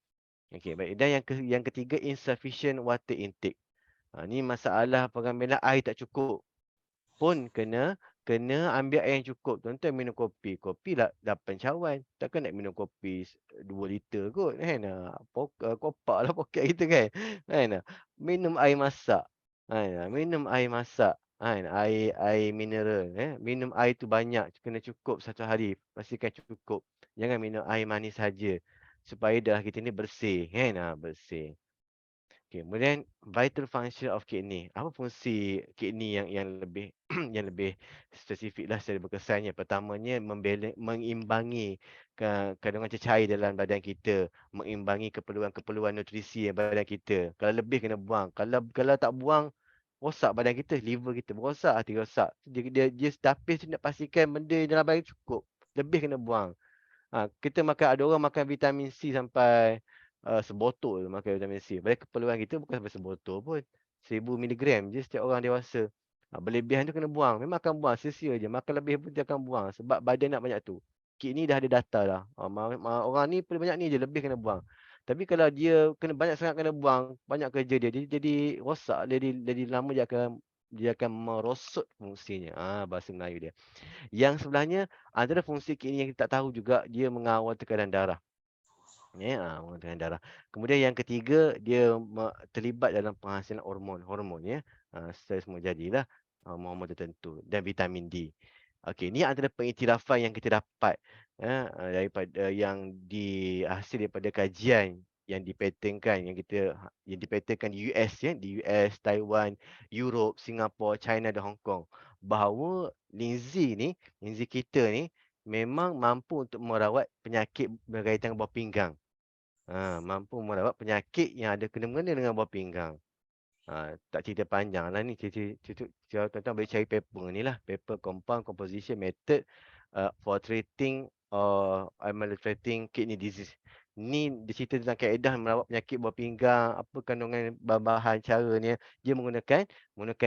Okey, baik. Dan yang ketiga, insufficient water intake. Ni masalah pengambilan air tak cukup pun kena ambil air yang cukup. Tuan-tuan minum kopi, kopi lah 8 cawan. Takkan nak minum kopi 2 liter kot kan. Kopak lah poket kita kan. Kan. Minum air masak. Kan. Minum air masak. Kan. Air mineral. Minum air tu banyak. Kena cukup satu hari. Pastikan cukup. Jangan minum air manis saja. Supaya darah kita ni bersih. Kan. Bersih. Okay, kemudian vital function of kidney. Apa fungsi kidney yang lebih yang lebih spesifik lah secara berkesannya. Pertamanya mengimbangi kandungan cecair dalam badan kita, mengimbangi keperluan-keperluan nutrisi badan kita. Kalau lebih kena buang. Kalau tak buang, rosak badan kita, liver kita rosak, hati rosak. Dia tapis nak pastikan benda dalam badan cukup. Lebih kena buang. Kita makan, ada orang makan vitamin C sampai sebotol makan vitamin C. Padahal keperluan kita bukan sampai sebotol pun. 1000 mg je setiap orang dewasa. Berlebihan tu kena buang. Memang akan buang. Sia-sia je. Makan lebih pun dia akan buang. Sebab badan nak banyak tu. Kidney dah ada data dah. Orang ni paling banyak ni je. Lebih kena buang. Tapi kalau dia kena banyak sangat kena buang. Banyak kerja dia. Jadi rosak. Jadi lama dia akan merosot fungsinya. Bahasa Melayu dia. Yang sebelahnya, antara fungsi kidney yang kita tak tahu juga, dia mengawal tekanan darah. Mengawal tekanan darah. Kemudian yang ketiga, dia terlibat dalam penghasilan hormon ya. Stres semua jadilah hormon tertentu dan vitamin D. Okey, ni antara pengiktirafan yang kita dapat daripada hasil daripada kajian yang dipatenkan yang dipatenkan di US ya, di US, Taiwan, Europe, Singapura, China dan Hong Kong, bahawa linzi kita ni memang mampu untuk merawat penyakit berkaitan dengan buah pinggang. Mampu merawat penyakit yang ada kena-mengena dengan buah pinggang. Tak cerita panjang lah ni. Tuan-tuan boleh cari paper ni lah. Paper Compound Composition Method for Treating or Ameliorating Kidney Disease. Ni dia cerita tentang kaedah merawat penyakit buah pinggang, apa kandungan bahan caranya. Dia menggunakan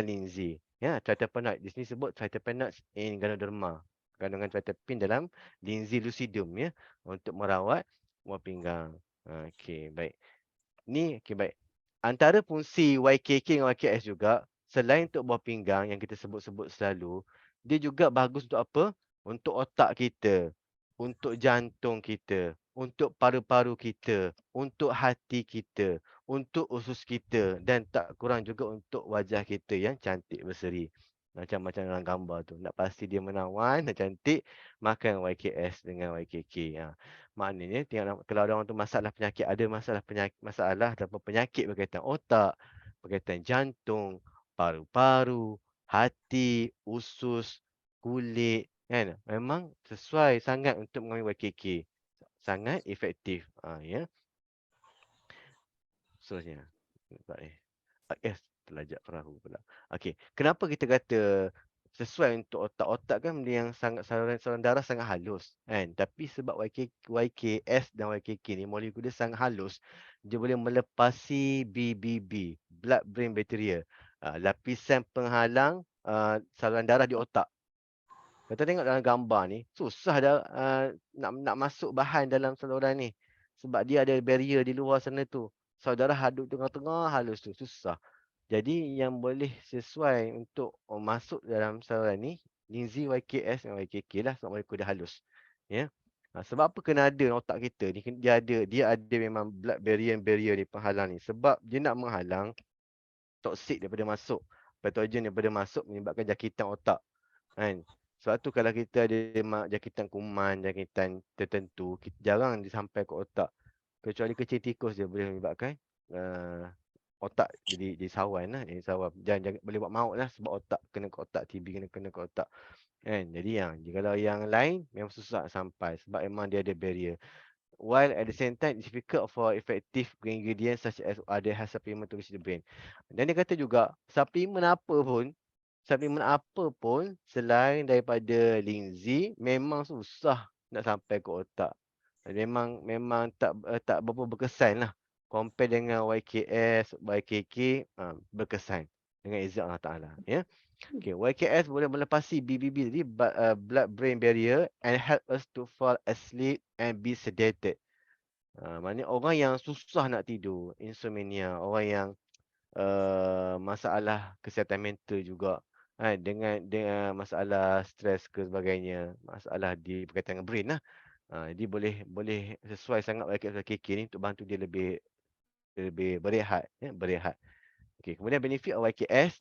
linzi. Ya, tryptopanoid. Di sini sebut tryptopanoids in Ganoderma. Kandungan tryptopin dalam linzi lucidum ya, untuk merawat buah pinggang. Okey, baik. Okey, baik. Antara fungsi YKK dengan YKS juga, selain untuk buah pinggang yang kita sebut-sebut selalu, dia juga bagus untuk apa? Untuk otak kita, untuk jantung kita, untuk paru-paru kita, untuk hati kita, untuk usus kita dan tak kurang juga untuk wajah kita yang cantik berseri. Macam-macam dalam gambar tu. Nak pasti dia menawan dan cantik, makan YKS dengan YKK. Maknanya kalau ada orang tu ada masalah ataupun penyakit berkaitan otak, berkaitan jantung, paru-paru, hati, usus, kulit kan. Memang sesuai sangat untuk mengambil YKK. Sangat efektif. Ya. Seterusnya. Nampak ni. Yes, terlajak perahu pula. Okey, kenapa kita kata sesuai untuk otak? Otak kan benda yang sangat saluran darah sangat halus kan. Tapi sebab YKS dan YKK ni molekul dia sangat halus, dia boleh melepasi BBB, blood brain barrier. Lapisan penghalang saluran darah di otak. Kita tengok dalam gambar ni, susah dah nak masuk bahan dalam saluran ni. Sebab dia ada barrier di luar sana tu. Saudara hadut tengah-tengah halus tu, susah. Jadi yang boleh sesuai untuk masuk dalam saluran ni, linzi YKS dan YKK lah, sebab molekul dia halus. Ya. Sebab apa kena ada otak kita ni, dia ada memang blood barrier ni, penghalang ni. Sebab dia nak menghalang toksik daripada masuk, patogen daripada masuk menyebabkan jangkitan otak. Kan? Sebab tu kalau kita ada jangkitan kuman, jangkitan tertentu, jarang dia sampai ke otak. Kecuali kecil tikus dia boleh menyebabkan otak jadi sawan lah, jadi sawan. Jangan boleh buat maut lah sebab otak kena ke otak, TB kena ke otak. Kan? Jadi kalau yang lain memang susah nak sampai sebab memang dia ada barrier. While at the same time it's difficult for effective ingredients such as other health supplement to reach the brain. Dan dia kata juga supplement apa pun selain daripada linzi memang susah nak sampai ke otak. Memang tak berapa berkesan lah compare dengan YKS, YKK, berkesan dengan izin Allah Taala, ya. Okay, YKS boleh melepasi BBB tadi, blood brain barrier, and help us to fall asleep and be sedated. Maknanya orang yang susah nak tidur, insomnia, orang yang masalah kesihatan mental juga, dengan masalah stres ke sebagainya, masalah di berkaitan dengan brain lah. Jadi boleh sesuai sangat YKK ni untuk bantu dia lebih berehat, ya, berehat. Okay, kemudian benefit of YKS,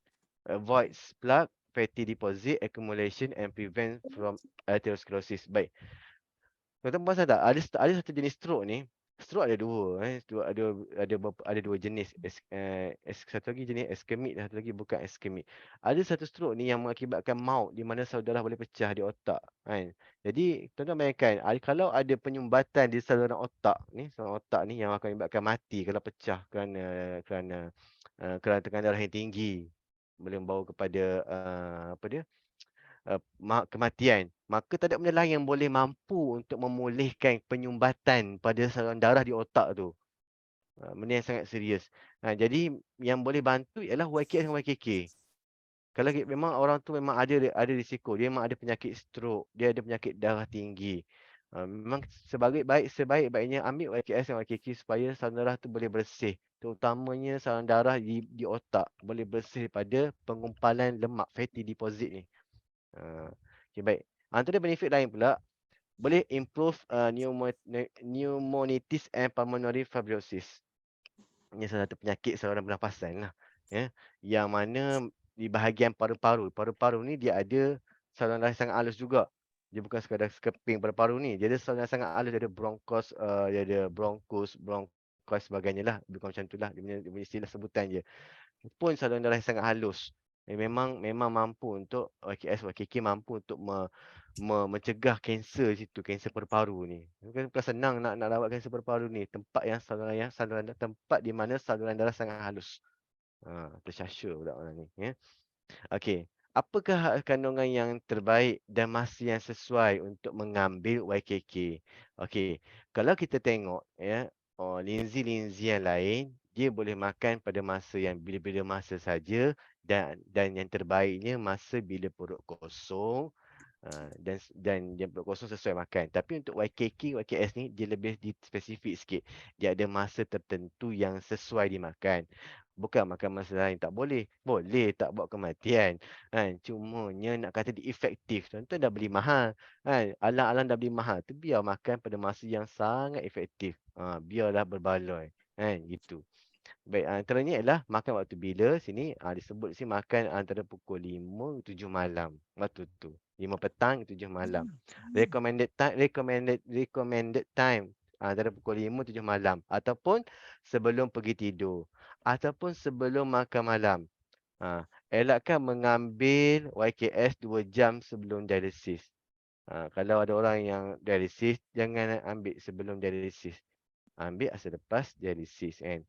avoids plaque, fatty deposit, accumulation and prevent from atherosclerosis. Baik. Tuan-tuan perasan tak? Ada satu jenis stroke ni. Stroke ada dua. Ada dua jenis. Satu lagi jenis ischemic dan satu lagi bukan ischemic. Ada satu stroke ni yang mengakibatkan maut di mana saudara boleh pecah di otak. Kan? Jadi tuan-tuan bayangkan, kalau ada penyumbatan di saluran otak ni yang akan menyebabkan mati kalau pecah kerana tekanan darah yang tinggi. Boleh membawa kepada kematian, maka tak ada benda lain yang boleh mampu untuk memulihkan penyumbatan pada saluran darah di otak tu. Benda yang sangat serius. Jadi yang boleh bantu ialah YKS dan YKK. Kalau memang orang tu memang ada risiko, dia memang ada penyakit stroke, dia ada penyakit darah tinggi. Memang sebaik-baiknya ambil YKS dan YKK supaya saluran darah tu boleh bersih. Terutamanya saluran darah di otak boleh bersih daripada pengumpulan lemak, fatty deposit ni. Okay, baik. Antara benefit lain pula, boleh improve pneumonitis and pulmonary fibrosis. Ini salah satu penyakit saluran pernafasan lah. Ya, yang mana di bahagian paru-paru. Paru-paru ni dia ada saluran darah sangat halus juga. Dia bukan sekadar sekeping paru-paru ni. Dia ada saluran sangat halus. Dia ada bronchus, sebagainya lah. Bukan macam tu lah. Dia punya istilah sebutan je. Pun saluran darah yang sangat halus. Memang mampu untuk YKK mampu untuk mencegah kanser situ, kanser paru-paru ni. Bukan senang nak rawat kanser paru-paru ni. Tempat tempat di mana saluran darah sangat halus. Tersyasha pula orang ni, ya. Okey. Apakah kandungan yang terbaik dan masa yang sesuai untuk mengambil YKK? Okey. Kalau kita tengok, ya, linzi-linzi yang lain, dia boleh makan pada masa yang bila-bila masa saja, dan yang terbaiknya masa bila perut kosong, dan yang perut kosong sesuai makan. Tapi untuk YKK, YKS ni dia lebih spesifik sikit. Dia ada masa tertentu yang sesuai dimakan. Bukan makan masa lain tak boleh. Boleh, tak buat kematian. Cumanya nak kata dia efektif. Tuan-tuan dah beli mahal. Alang-alang dah beli mahal. Tu biar makan pada masa yang sangat efektif. Biarlah berbaloi. Gitu. Baik, antaranya ialah makan waktu bila sini disebut sini makan antara pukul 5 7 malam. Waktu tu. 5 petang 7 malam. Recommended time antara pukul 5 7 malam ataupun sebelum pergi tidur ataupun sebelum makan malam. Elakkan mengambil YKS 2 jam sebelum dialisis. Kalau ada orang yang dialisis, jangan ambil sebelum dialisis. Ambil selepas dialisis, kan.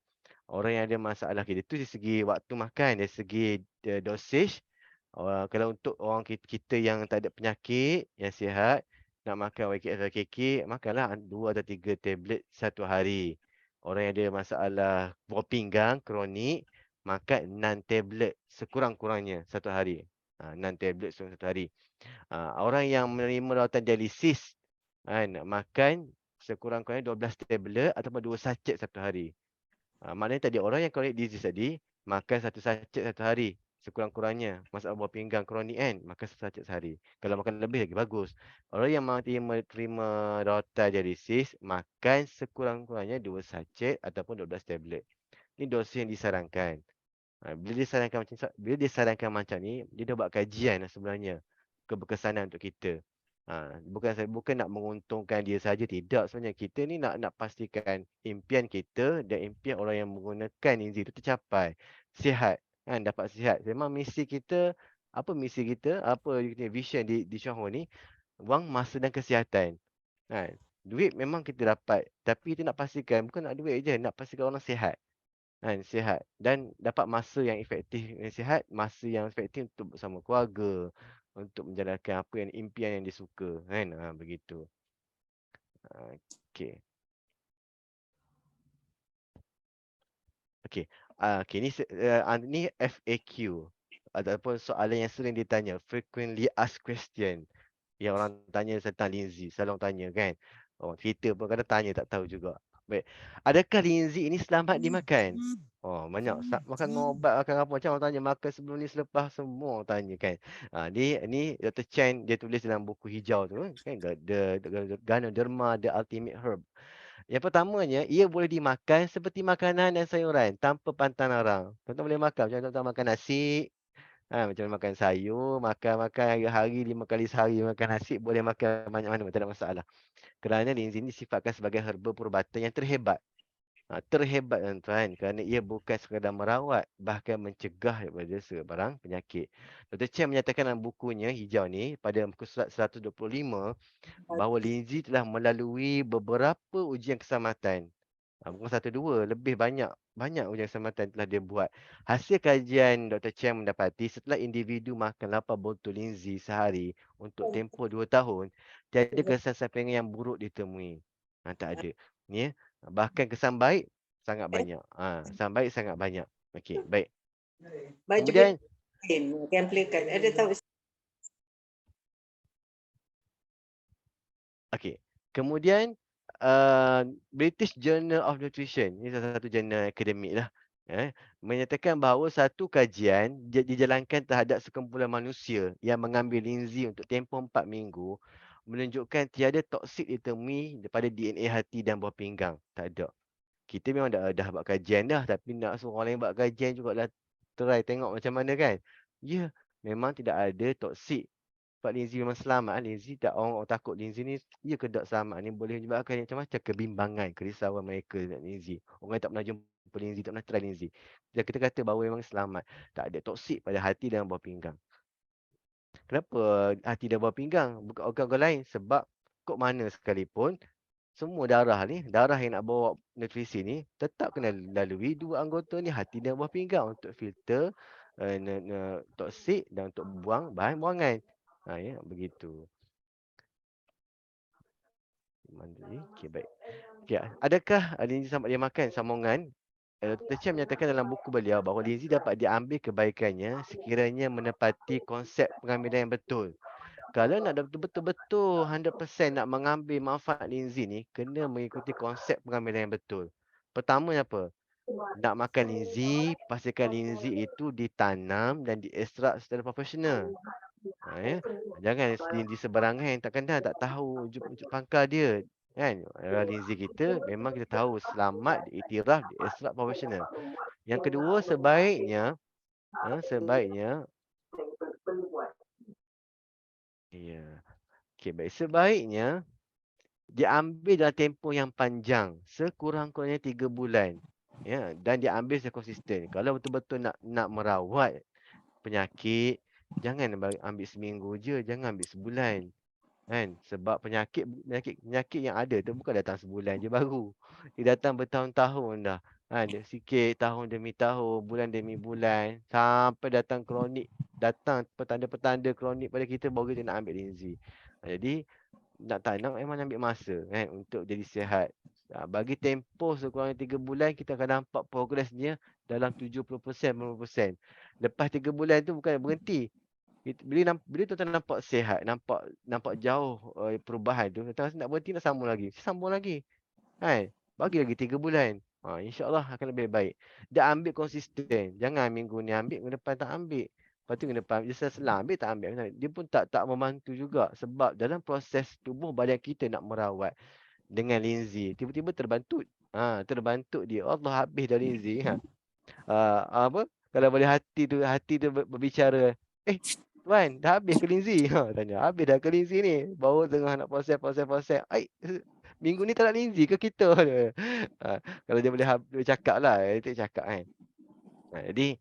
Orang yang ada masalah kita tu dari segi waktu makan, dari segi dosage. Kalau untuk orang kita yang tak ada penyakit, yang sihat, nak makan YKS YKK, makanlah 2 atau 3 tablet satu hari. Orang yang ada masalah buah pinggang kronik, makan 6 tablet sekurang-kurangnya satu hari. 6 tablet satu hari. Orang yang menerima rawatan dialisis, nak makan sekurang-kurangnya 12 tablet ataupun 2 sachet satu hari. Maknanya tadi orang yang chronic disease tadi makan 1 sachet satu hari sekurang-kurangnya. Masalah buah pinggang kronik, kan, makan 1 sachet sehari. Kalau makan lebih lagi bagus. Orang yang terima rawatan dialisis makan sekurang-kurangnya 2 sachet ataupun 12 tablet. Ini dosis yang disarankan. Bila disarankan macam ni, dia dah buat kajian sebenarnya keberkesanan untuk kita. Bukan nak menguntungkan dia saja, tidak. Sebenarnya kita ni nak pastikan impian kita dan impian orang yang menggunakan Lindsay itu tercapai. Sihat, kan, dapat sihat. Memang misi kita, apa misi kita, apa vision di Johor ni, wang, masa dan kesihatan. Kan. Duit memang kita dapat, tapi kita nak pastikan bukan nak duit je, nak pastikan orang sihat. Kan, sihat dan dapat masa yang efektif yang sihat, masa yang efektif untuk bersama keluarga, untuk menjalankan apa yang impian yang disuka, kan. Begitu. Okey. Okey. Okey, ni FAQ ataupun soalan yang sering ditanya, frequently asked question. Yang orang tanya tentang Lindsay, selalu orang tanya, kan. Orang Twitter pun kadang tanya, tak tahu juga. Baik. Adakah Lindsay ini selamat dimakan? Oh, banyak. Makan ubat, makan apa. Macam orang tanya makan sebelum ni, selepas, semua orang tanya, kan. Ni Dr. Chen dia tulis dalam buku hijau tu, kan. Ganoderma The Ultimate Herb. Yang pertamanya, ia boleh dimakan seperti makanan dan sayuran tanpa pantang larang. Tuan-tuan boleh makan, macam tuan-tuan makan nasi, macam makan sayur, makan hari-hari 5 kali sehari makan nasi, boleh makan banyak mana, tak ada masalah. Kerana Lindsay ini sifatkan sebagai herba perubatan yang terhebat. Terhebat, tuan-tuan, kerana ia bukan sekadar merawat, bahkan mencegah daripada sebarang penyakit. Dr. Chen menyatakan dalam bukunya hijau ni pada muka surat 125 bahawa Lindsay telah melalui beberapa ujian keselamatan. Bukan satu dua, lebih banyak ujian keselamatan telah dia buat. Hasil kajian Dr. Chen mendapati setelah individu makan 8 botol Lindsay sehari untuk tempoh 2 tahun, tiada kesan sampingan yang buruk ditemui. Tak ada. Ni ya. Bahkan kesan baik sangat banyak. Kesan baik sangat banyak. Okey, baik. Baik juga Kemudian amplikan. Ada tahu okey. Kemudian British Journal of Nutrition, ini salah satu jurnal akademik lah, menyatakan bahawa satu kajian dijalankan terhadap sekumpulan manusia yang mengambil Lindsay untuk tempoh 4 minggu menunjukkan tiada toksik ditemui daripada DNA hati dan buah pinggang. Tak ada. Kita memang dah buat kajian dah, tapi nak suruh orang lain buat kajian jugalah, try tengok macam mana, kan. Ya, memang tidak ada toksik. Sebab Lindsay memang selamat. Lindsay tak, orang takut Lindsay ni, ya ke tak selamat ni, boleh menyebabkan macam-macam kebimbangan, kerisauan mereka dengan Lindsay. Orang yang tak pernah jumpa Lindsay, tak pernah try Lindsay. Dan kita kata bahawa memang selamat. Tak ada toksik pada hati dan buah pinggang. Kenapa hati dan buah pinggang? Bukan organ-organ lain. Sebab kok mana sekalipun, semua darah ni, darah yang nak bawa nutrisi ni, tetap kena lalui dua anggota ni, hati dan buah pinggang, untuk filter toksik dan untuk buang bahan buangan. Ya, begitu. Okey, baik. Okey, adakah Lindsay sampai dia makan sambungan? Dr. Chen menyatakan dalam buku beliau bahawa Lindsay dapat diambil kebaikannya sekiranya menepati konsep pengambilan yang betul. Kalau nak betul-betul 100% nak mengambil manfaat Lindsay ni, kena mengikuti konsep pengambilan yang betul. Pertamanya apa? Nak makan Lindsay, pastikan Lindsay itu ditanam dan diekstrak secara profesional. Ya. Jangan di seberangan yang tak kenal, tak tahu ujuk pangkal dia, kan. Lindsay kita memang kita tahu selamat, diiktiraf, diekstrak profesional. Yang kedua, sebaiknya ya. Okey, baik, sebaiknya diambil dalam tempoh yang panjang, sekurang-kurangnya 3 bulan. Ya, dan diambil secara konsisten. Kalau betul-betul nak merawat penyakit, jangan ambil seminggu je, jangan ambil sebulan. Kan? Sebab penyakit yang ada tu bukan datang sebulan je baru. Dia datang bertahun-tahun dah. Dia sikit tahun demi tahun, bulan demi bulan, sampai datang kronik, datang petanda-petanda kronik pada kita, baru kita nak ambil Lindsay. Jadi nak tak nak memang ambil masa, kan, untuk jadi sihat. Bagi tempoh sekurang-kurangnya 3 bulan, kita akan nampak progresnya dalam 70%, 50%. Lepas 3 bulan tu bukan berhenti. Bila tuan-tuan nampak sihat, nampak jauh perubahan tu, tuan rasa nak berhenti, nak sambung lagi. Sambung lagi. Kan? Bagi lagi 3 bulan. InsyaAllah akan lebih baik. Dan ambil konsisten. Jangan minggu ni ambil, minggu depan tak ambil. Lepas tu minggu depan, dia selang ambil, tak ambil. Dia pun tak membantu juga. Sebab dalam proses tubuh badan kita nak merawat dengan Lindsay, tiba-tiba terbantut. Terbantut dia. Allah, habis dah Lindsay. Apa? Kalau boleh hati tu berbicara. Wan, dah habis ke Lindsay? Ha, tanya, habis dah ke Lindsay ni? Baru tengah nak proses. Ai, minggu ni tak nak Lindsay ke kita? Ha, kalau dia boleh cakap lah, dia cakap kan. Jadi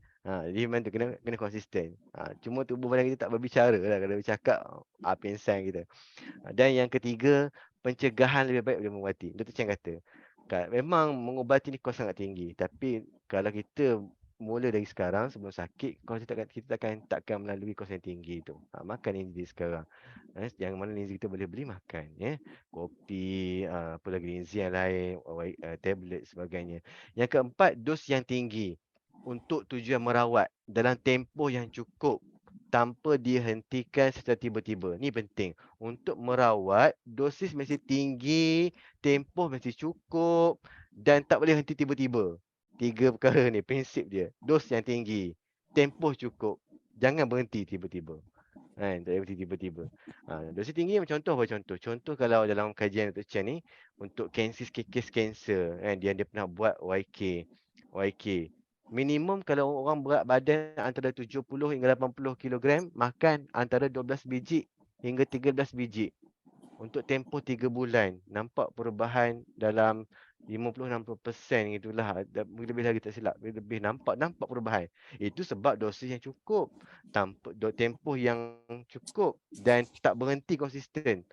memang tu kena konsisten. Cuma tubuh badan kita tak berbicara lah kalau bercakap pingsan kita. Dan yang ketiga, pencegahan lebih baik daripada mengubati. Dr. Chen kata, memang mengubati ni kos sangat tinggi. Tapi kalau kita mula dari sekarang sebelum sakit, kita takkan melalui kos yang tinggi tu. Makan Lindsay sekarang. Yang mana Lindsay kita boleh beli makan. Kopi, apa lagi Lindsay yang lain, tablet sebagainya. Yang keempat, dos yang tinggi untuk tujuan merawat dalam tempoh yang cukup tanpa dihentikan secara tiba-tiba. Ni penting. Untuk merawat, dosis mesti tinggi, tempoh mesti cukup dan tak boleh henti tiba-tiba. 3 perkara ni, prinsip dia. Dos yang tinggi, tempoh cukup, jangan berhenti tiba-tiba. Tak boleh berhenti tiba-tiba. Dosis tinggi macam contoh apa contoh? Contoh kalau dalam kajian Dr. Chen ni, untuk kes kanser, dia pernah buat YK. Minimum kalau orang berat badan antara 70 hingga 80 kilogram, makan antara 12 biji hingga 13 biji. Untuk tempoh 3 bulan, nampak perubahan dalam 50-60% itulah. Lebih lagi tak silap. Lebih nampak perubahan. Itu sebab dosis yang cukup, tempoh yang cukup dan tak berhenti konsisten.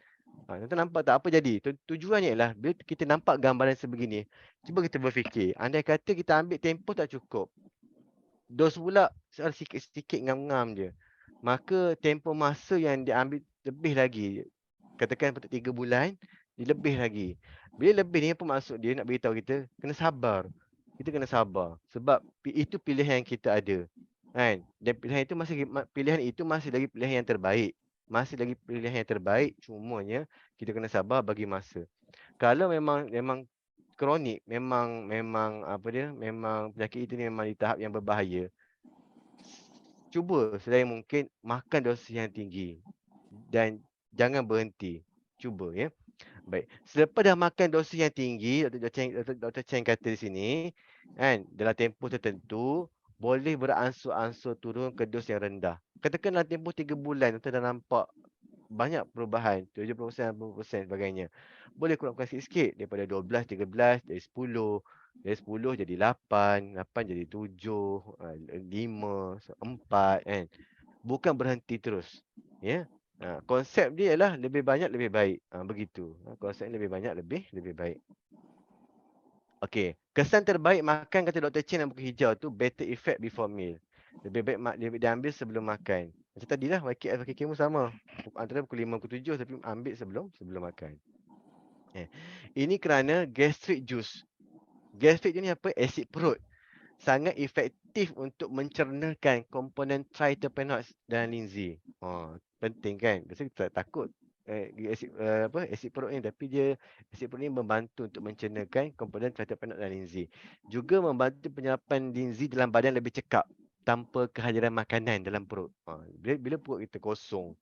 Tuan nampak tak apa jadi? Tujuannya ialah bila kita nampak gambaran sebegini, cuba kita berfikir, andai kata kita ambil tempoh tak cukup, dos pula sikit-sikit ngam-ngam je, maka tempoh masa yang diambil lebih lagi. Katakan untuk 3 bulan, dia lebih lagi. Bila lebih ni apa maksud dia nak beritahu kita? Kena sabar. Kita kena sabar sebab itu pilihan yang kita ada. Kan? Dan pilihan itu masih lagi pilihan yang terbaik. Masih lagi pilihan yang terbaik, cumanya kita kena sabar bagi masa. Kalau memang kronik, memang penyakit itu ni memang di tahap yang berbahaya, cuba sedaya mungkin makan dosis yang tinggi dan jangan berhenti. Cuba ya. Baik. Selepas dah makan dosis yang tinggi, Dr. Chen kata di sini, kan, dalam tempoh tertentu boleh beransur-ansur turun ke dos yang rendah. Katakan dalam tempoh 3 bulan kita dah nampak banyak perubahan, 70%, 80% sebagainya. Boleh kurangkan sikit-sikit daripada 12, 13, dari 10, jadi 8, 8 jadi 7, 5, 4 kan. Bukan berhenti terus. Ya. Konsep dia ialah lebih banyak lebih baik. Begitu. Konsep lebih banyak lebih baik. Okey, kesan terbaik makan kata Dr. Chen dan buku hijau tu better effect before meal. Lebih baik diambil sebelum makan. Macam tadilah YKS mu sama. Antara pukul 5 pukul 7 tapi ambil sebelum makan. Ini kerana gastric juice. Gastric ni apa? Asid perut. Sangat efektif untuk mencernakan komponen triterpenoids dan Lindsay. Penting kan? Biasanya kita takut asid perut ni, tapi asid perut ni membantu untuk mencernakan komponen triterpenoids dan Lindsay. Juga membantu penyerapan Lindsay dalam badan lebih cekap tanpa kehadiran makanan dalam perut. Bila perut kita kosong,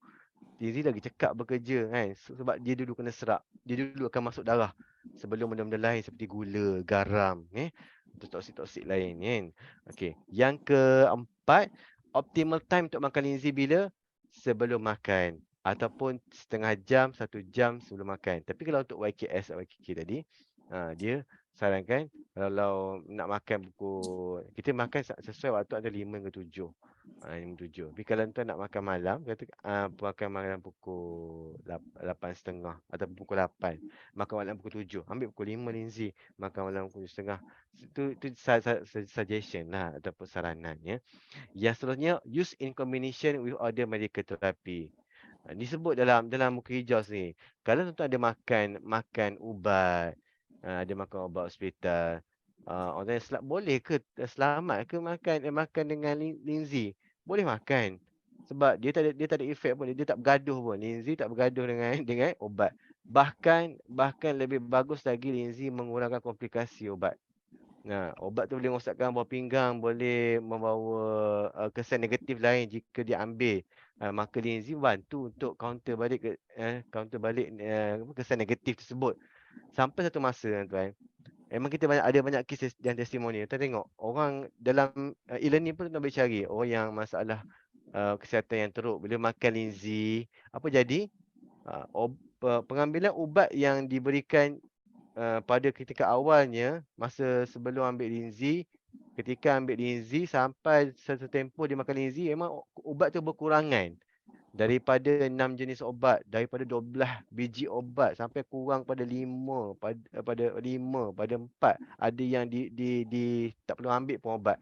Lindsay lagi cekap bekerja kan, sebab dia dulu kena serap. Dia dulu akan masuk darah sebelum benda-benda lain seperti gula, garam, toksik-toksik lain kan. Okey, yang keempat, optimal time untuk makan Lindsay bila? Sebelum makan ataupun setengah jam, 1 jam sebelum makan. Tapi kalau untuk YKS atau YKK tadi, dia sarankan kalau nak makan kita makan sesuai waktu ada 5 hingga 7. 7. Tapi kalau tuan nak makan malam, kata makan malam pukul 8.30 atau pukul 8. Makan malam pukul 7. Ambil pukul 5 Lindsay, makan malam pukul 7.30. Itu suggestion lah ataupun saranan ya. Yang seterusnya, use in combination with other medical therapy. Disebut dalam muka hijau ni. Kalau tuan ada makan ubat, ada makan ubat hospital, orang boleh ke selamat ke makan dengan Lindsay? Boleh makan. Sebab dia tak ada efek pun, dia tak bergaduh pun. Lindsay tak bergaduh dengan ubat. Bahkan lebih bagus lagi Lindsay mengurangkan komplikasi ubat. Ubat tu boleh merosakkan buah pinggang, boleh membawa kesan negatif lain jika diambil. Maka Lindsay bantu untuk counter balik kesan negatif tersebut. Sampai satu masa tuan, memang kita ada banyak kes dan testimoni. Kita tengok orang dalam e-learning pun kita boleh cari orang yang masalah kesihatan yang teruk. Bila makan linzi, apa jadi? Pengambilan ubat yang diberikan pada ketika awalnya, masa sebelum ambil linzi, ketika ambil linzi sampai satu tempoh dia makan linzi, memang ubat tu berkurangan. Daripada 6 jenis obat, daripada 12 biji obat sampai kurang pada 5, pada 5, pada 4. Ada yang di tak perlu ambil pun obat.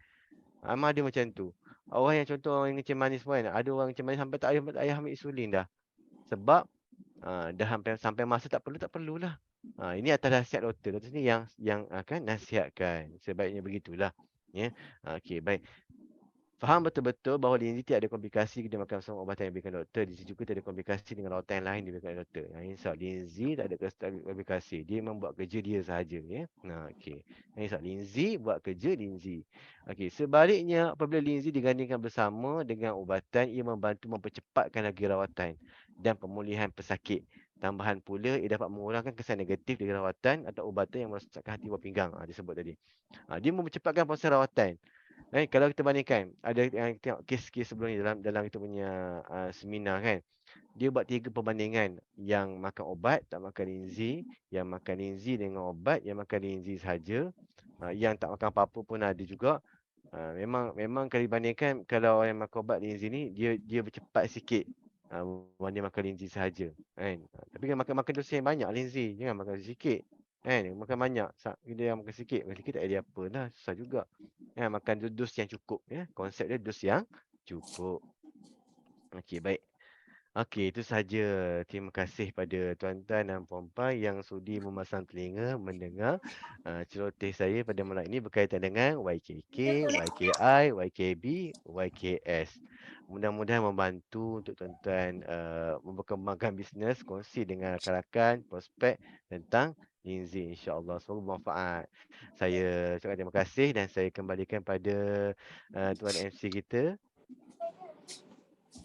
Memang ada macam tu. Orang yang contoh orang yang kencing manis pun kan, ada orang kencing manis sampai tak payah ambil insulin dah. Sebab dah sampai masa tak perlulah. Ini atas nasihat doktor. Doktor sini yang akan nasihatkan. Sebaiknya begitulah. Ya. Okey, baik. Faham betul-betul bahawa linzi tidak ada komplikasi kita makan semua ubatan yang diberikan doktor. Linzi juga tidak ada komplikasi dengan rawatan yang lain diberikan oleh doktor. Insya linzi tak ada komplikasi. Dia membuat kerja dia sahaja. Ya? Okey. Insya linzi buat kerja linzi. Okey. Sebaliknya, apabila linzi digandingkan bersama dengan ubatan, ia membantu mempercepatkan lagi rawatan dan pemulihan pesakit. Tambahan pula, ia dapat mengurangkan kesan negatif dari rawatan atau ubatan yang merosakkan hati buah pinggang. Disebut tadi. Dia mempercepatkan proses rawatan. Kalau kita bandingkan, ada yang tengok kes-kes sebelum ni dalam kita punya seminar kan. Dia buat 3 perbandingan. Yang makan obat, tak makan linzi. Yang makan linzi dengan obat, yang makan linzi sahaja. Yang tak makan apa-apa pun ada juga. Memang kalau dibandingkan, kalau orang yang makan obat linzi ni, dia bercepat sikit. Berbanding makan linzi sahaja. Kan? Tapi kan makan dosis yang banyak linzi. Jangan makan sikit. Kan? Makan banyak. Dia yang makan sikit tak ada apa dah. Susah juga. Makan dos yang cukup. Konsep dia dos yang cukup. Okey, baik. Okey, itu sahaja. Terima kasih pada tuan-tuan dan puan-puan yang sudi memasang telinga mendengar celoteh saya pada malam ini berkaitan dengan YKK, YKI, YKB, YKS. Mudah-mudahan membantu untuk tuan-tuan memperkembangkan bisnes, kongsi dengan rakan-rakan, prospek tentang linzi, insya-Allah. Semoga bermanfaat. Saya ucapkan terima kasih dan saya kembalikan pada tuan MC kita.